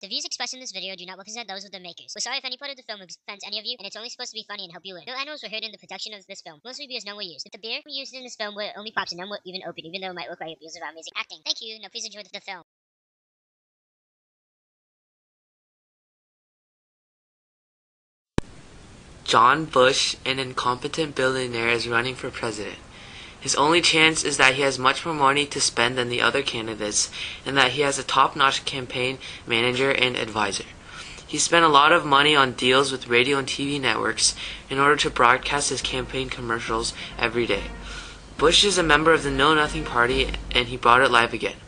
The views expressed in this video do not represent those of the makers. We're sorry if any part of the film offends any of you, and it's only supposed to be funny and help you learn. No animals were hurt in the production of this film. Most reviews, none were used. The beer used in this film were only props and none were even open, even though it might look like abuse of our amazing acting. Thank you. Now please enjoy the film. John Bush, an incompetent billionaire, is running for president. His only chance is that he has much more money to spend than the other candidates, and that he has a top-notch campaign manager and advisor. He spent a lot of money on deals with radio and TV networks in order to broadcast his campaign commercials every day. Bush is a member of the Know Nothing Party, and he brought it live again.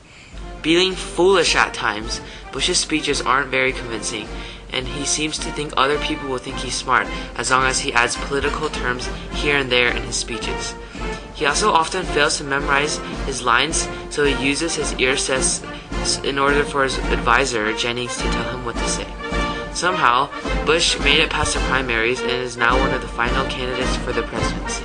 Being foolish at times, Bush's speeches aren't very convincing, and he seems to think other people will think he's smart as long as he adds political terms here and there in his speeches. He also often fails to memorize his lines, so he uses his ear tests in order for his advisor, Jennings, to tell him what to say. Somehow, Bush made it past the primaries and is now one of the final candidates for the presidency.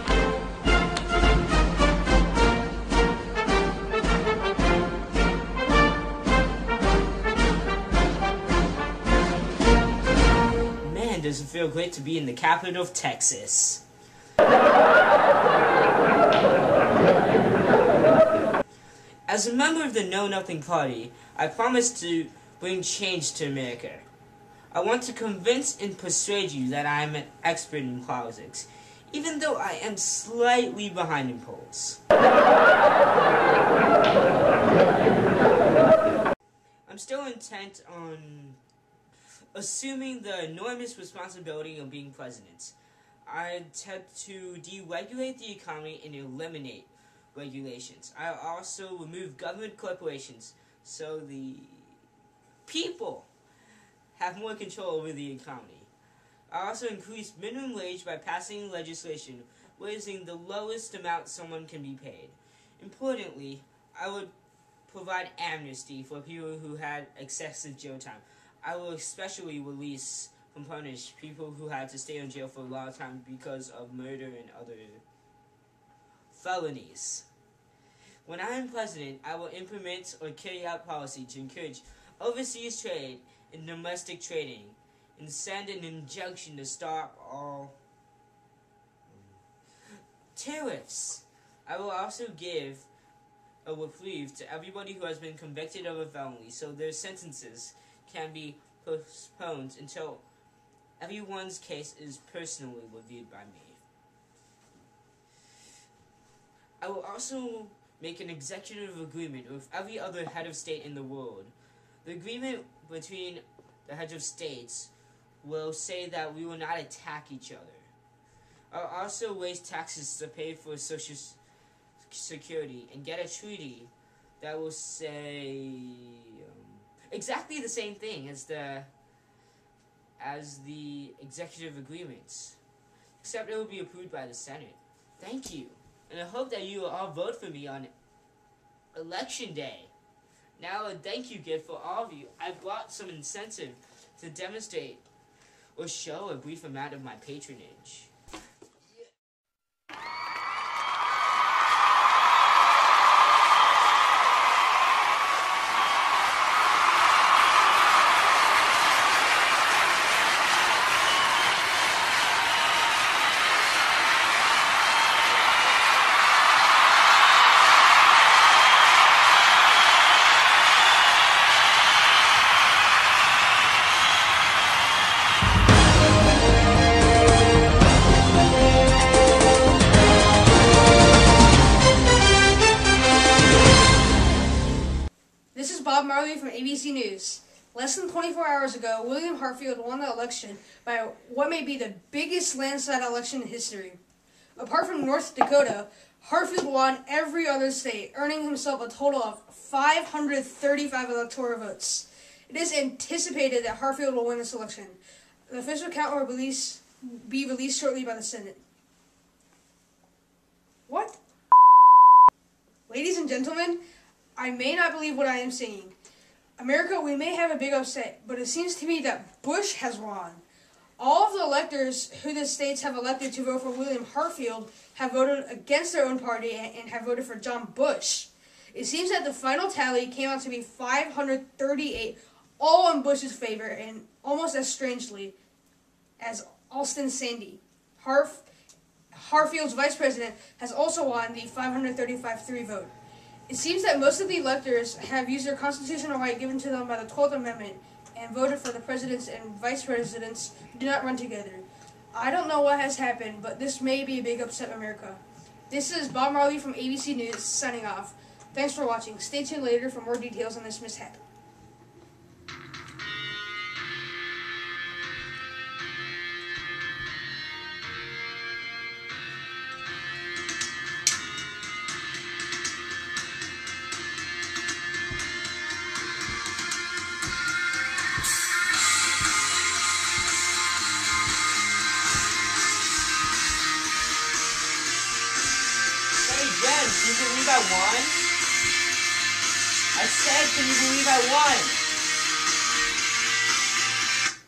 Man, does it feel great to be in the capital of Texas. As a member of the Know Nothing Party, I promise to bring change to America. I want to convince and persuade you that I am an expert in politics, even though I am slightly behind in polls. I'm still intent on assuming the enormous responsibility of being president. I intend to deregulate the economy and eliminate regulations. I'll also remove government corporations so the people have more control over the economy. I'll also increase minimum wage by passing legislation raising the lowest amount someone can be paid. Importantly, I would provide amnesty for people who had excessive jail time. I will especially release from punish people who had to stay in jail for a long time because of murder and other felonies. When I am president, I will implement or carry out policy to encourage overseas trade and domestic trading, and send an injunction to stop all tariffs. I will also give a reprieve to everybody who has been convicted of a felony, so their sentences can be postponed until everyone's case is personally reviewed by me. I will also make an executive agreement with every other head of state in the world. The agreement between the heads of states will say that we will not attack each other. I'll also raise taxes to pay for Social Security and get a treaty that will say exactly the same thing as the executive agreements, except it will be approved by the Senate. Thank you, and I hope that you will all vote for me on Election Day. Now a thank you gift for all of you. I brought some incentive to demonstrate or show a brief amount of my patronage. Bob Marley from ABC News. Less than 24 hours ago, William Hartfield won the election by what may be the biggest landslide election in history. Apart from North Dakota, Hartfield won every other state, earning himself a total of 535 electoral votes. It is anticipated that Hartfield will win this election. The official count will be released shortly by the Senate. What? Ladies and gentlemen, I may not believe what I am seeing. America, we may have a big upset, but it seems to me that Bush has won. All of the electors who the states have elected to vote for William Hartfield have voted against their own party and have voted for John Bush. It seems that the final tally came out to be 538 all in Bush's favor, and almost as strangely as Alston Sandy. Harfield's vice president has also won the 535-3 vote. It seems that most of the electors have used their constitutional right given to them by the 12th Amendment and voted for the presidents and vice presidents who do not run together. I don't know what has happened, but this may be a big upset in America. This is Bob Marley from ABC News signing off. Thanks for watching. Stay tuned later for more details on this mishap. Jen, can you believe I won? I said, can you believe I won?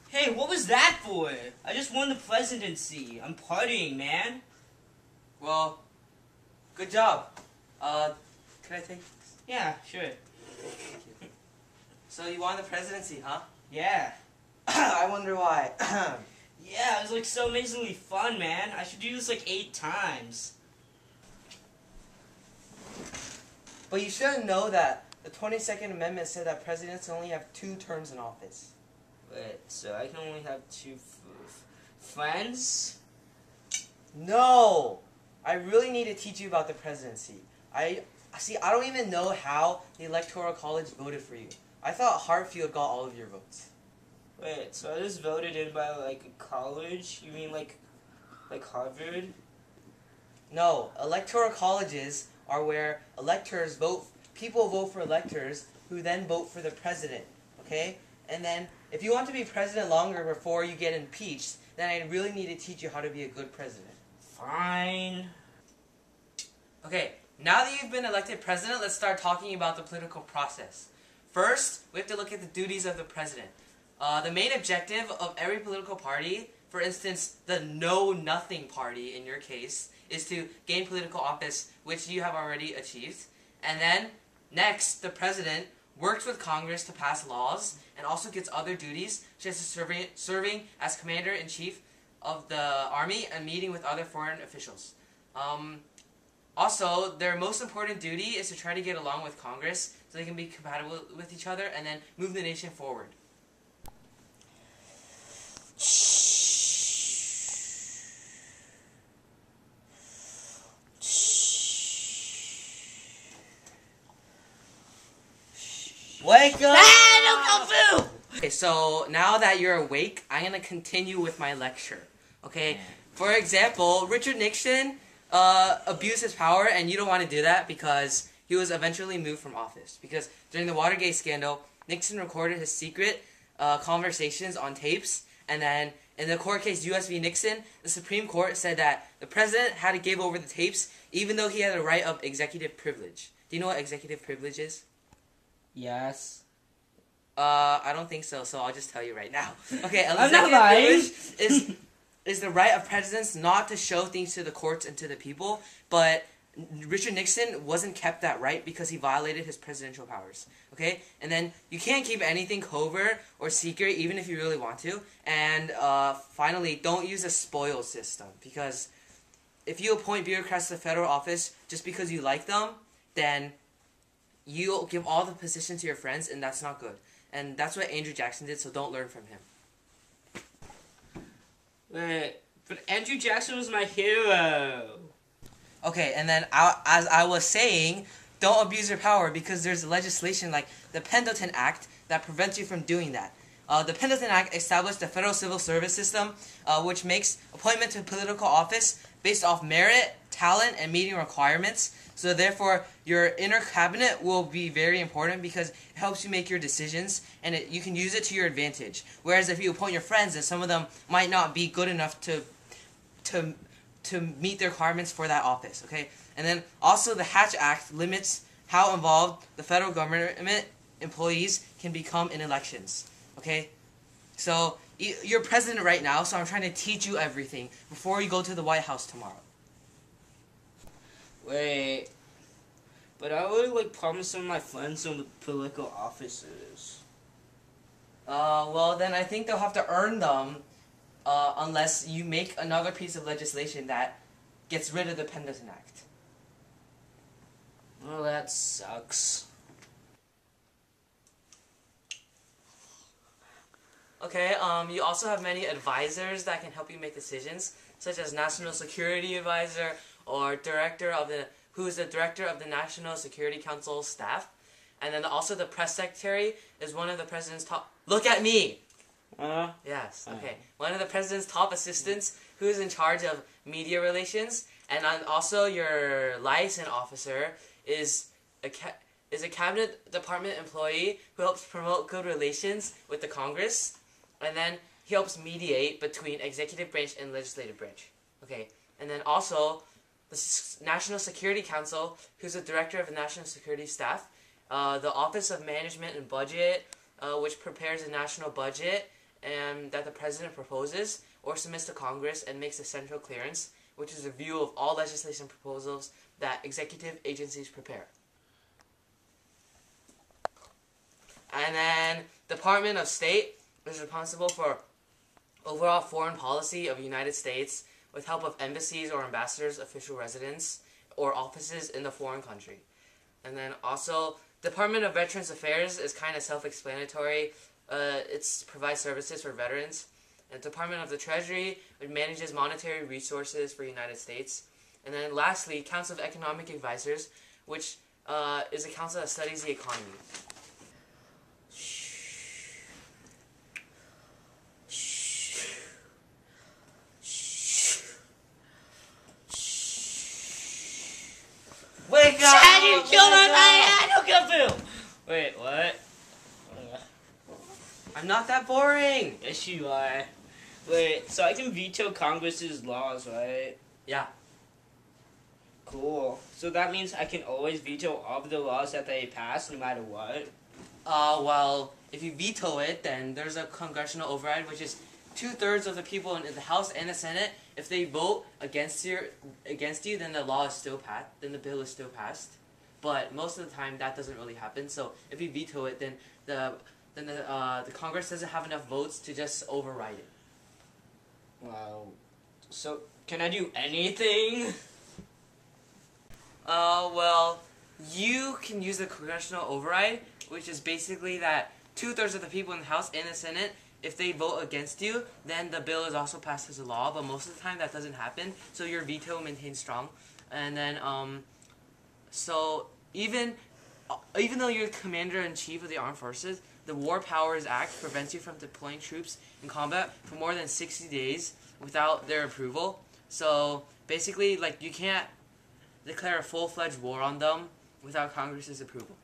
Hey, what was that for? I just won the presidency. I'm partying, man. Well, good job. Can I take this? Yeah, sure. Thank you. So you won the presidency, huh? Yeah. I wonder why. Yeah, it was like so amazingly fun, man. I should do this like 8 times. But you should know that the 22nd Amendment said that presidents only have 2 terms in office. Wait, so I can only have 2 friends? No! I really need to teach you about the presidency. I don't even know how the Electoral College voted for you. I thought Hartfield got all of your votes. Wait, so I just voted in by like a college? You mean like Harvard? No, electoral colleges are where people vote for electors who then vote for the president, okay? And then, if you want to be president longer before you get impeached, then I really need to teach you how to be a good president. Fine. Okay, now that you've been elected president, let's start talking about the political process. First, we have to look at the duties of the president. The main objective of every political party, for instance, the Know-Nothing Party in your case, is to gain political office, which you have already achieved. And then, next, the president works with Congress to pass laws, and also gets other duties, such as serving as commander-in-chief of the army and meeting with other foreign officials. Also, their most important duty is to try to get along with Congress so they can be compatible with each other and then move the nation forward. Wake up! Ah, no kung fu! Okay, so now that you're awake, I'm going to continue with my lecture. Okay? For example, Richard Nixon abused his power, and you don't want to do that because he was eventually moved from office. Because during the Watergate scandal, Nixon recorded his secret conversations on tapes, and then in the court case US v. Nixon, the Supreme Court said that the president had to give over the tapes even though he had the right of executive privilege. Do you know what executive privilege is? Yes. I don't think so, so I'll just tell you right now. Okay, I'm not lying. privilege is the right of presidents not to show things to the courts and to the people, but Richard Nixon wasn't kept that right because he violated his presidential powers. Okay? And then you can't keep anything covert or secret even if you really want to. And finally, don't use a spoil system, because if you appoint bureaucrats to federal office just because you like them, then you give all the positions to your friends, and that's not good. And that's what Andrew Jackson did, so don't learn from him. Wait, but Andrew Jackson was my hero. Okay, and then as I was saying, don't abuse your power because there's legislation like the Pendleton Act that prevents you from doing that. The Pendleton Act established the federal civil service system, which makes appointment to political office based off merit, talent, and meeting requirements. So therefore, your inner cabinet will be very important because it helps you make your decisions, and you can use it to your advantage. Whereas if you appoint your friends, and some of them might not be good enough to meet the requirements for that office, okay? And then also the Hatch Act limits how involved the federal government employees can become in elections, okay? So you're president right now, so I'm trying to teach you everything before you go to the White House tomorrow. Wait, but I would like promise some of my friends some political offices. Well, then I think they'll have to earn them unless you make another piece of legislation that gets rid of the Pendleton Act. Well, that sucks. Okay, you also have many advisors that can help you make decisions, such as National Security Advisor or who is the director of the National Security Council staff. And then also the press secretary is one of the president's top... Look at me! Yes, okay. One of the president's top assistants who is in charge of media relations. And also your liaison officer is a cabinet department employee who helps promote good relations with the Congress. And then he helps mediate between executive branch and legislative branch. Okay, and then also the National Security Council, who's the director of the National Security Staff, the Office of Management and Budget, which prepares a national budget and that the president proposes or submits to Congress and makes a central clearance, which is a view of all legislation proposals that executive agencies prepare. And then Department of State is responsible for overall foreign policy of the United States with help of embassies or ambassadors, official residence, or offices in the foreign country. And then also, Department of Veterans Affairs is kind of self-explanatory. It provides services for veterans. And Department of the Treasury, which manages monetary resources for the United States. And then lastly, Council of Economic Advisors, which is a council that studies the economy. Wake up! Chad, you killed my man! Look at him! Wait, what? I'm not that boring! Yes, you are. Wait, so I can veto Congress's laws, right? Yeah. Cool. So that means I can always veto all of the laws that they pass, no matter what? Well, if you veto it, then there's a congressional override, which is 2/3 of the people in the House and the Senate. If they vote against you, then the law is still passed. Then the bill is still passed. But most of the time, that doesn't really happen. So if you veto it, then the Congress doesn't have enough votes to just override it. Wow. So can I do anything? Well, you can use the congressional override, which is basically that 2/3 of the people in the House and the Senate, if they vote against you, then the bill is also passed as a law, but most of the time that doesn't happen, so your veto maintains strong. And then, so even though you're the commander-in-chief of the armed forces, the War Powers Act prevents you from deploying troops in combat for more than 60 days without their approval. So basically, like, you can't declare a full-fledged war on them without Congress's approval.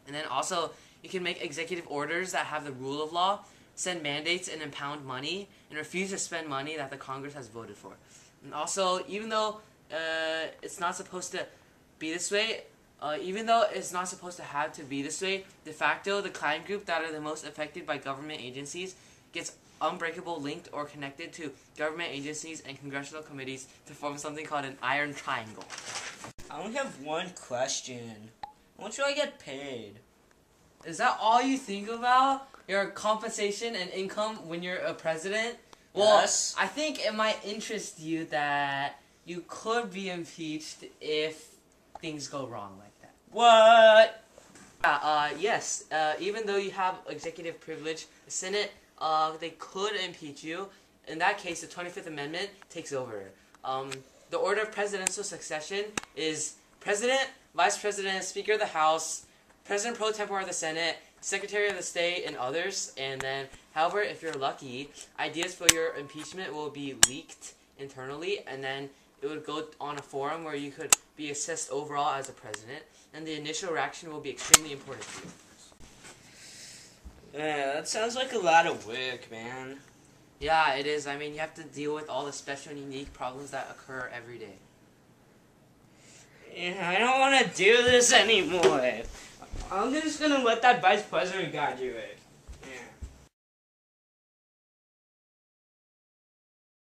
And then also, you can make executive orders that have the rule of law, send mandates and impound money, and refuse to spend money that the Congress has voted for. And also, even though it's not supposed to be this way, de facto, the client group that are the most affected by government agencies gets unbreakable linked or connected to government agencies and congressional committees to form something called an iron triangle. I only have one question. How much do I get paid? Is that all you think about? Your compensation and income when you're a president? Well, Yes. I think it might interest you that you could be impeached if things go wrong like that. What? Yes. Even though you have executive privilege, the Senate, they could impeach you. In that case, the 25th Amendment takes over. The order of presidential succession is President, Vice President, Speaker of the House, President pro tempore of the Senate, Secretary of the State, and others. And then, however, if you're lucky, ideas for your impeachment will be leaked internally, and then it would go on a forum where you could be assessed overall as a president, and the initial reaction will be extremely important to you. Yeah, that sounds like a lot of work, man. Yeah, it is. I mean, you have to deal with all the special and unique problems that occur every day. Yeah, I don't want to do this anymore. I'm just gonna let that vice president guy do it. Yeah.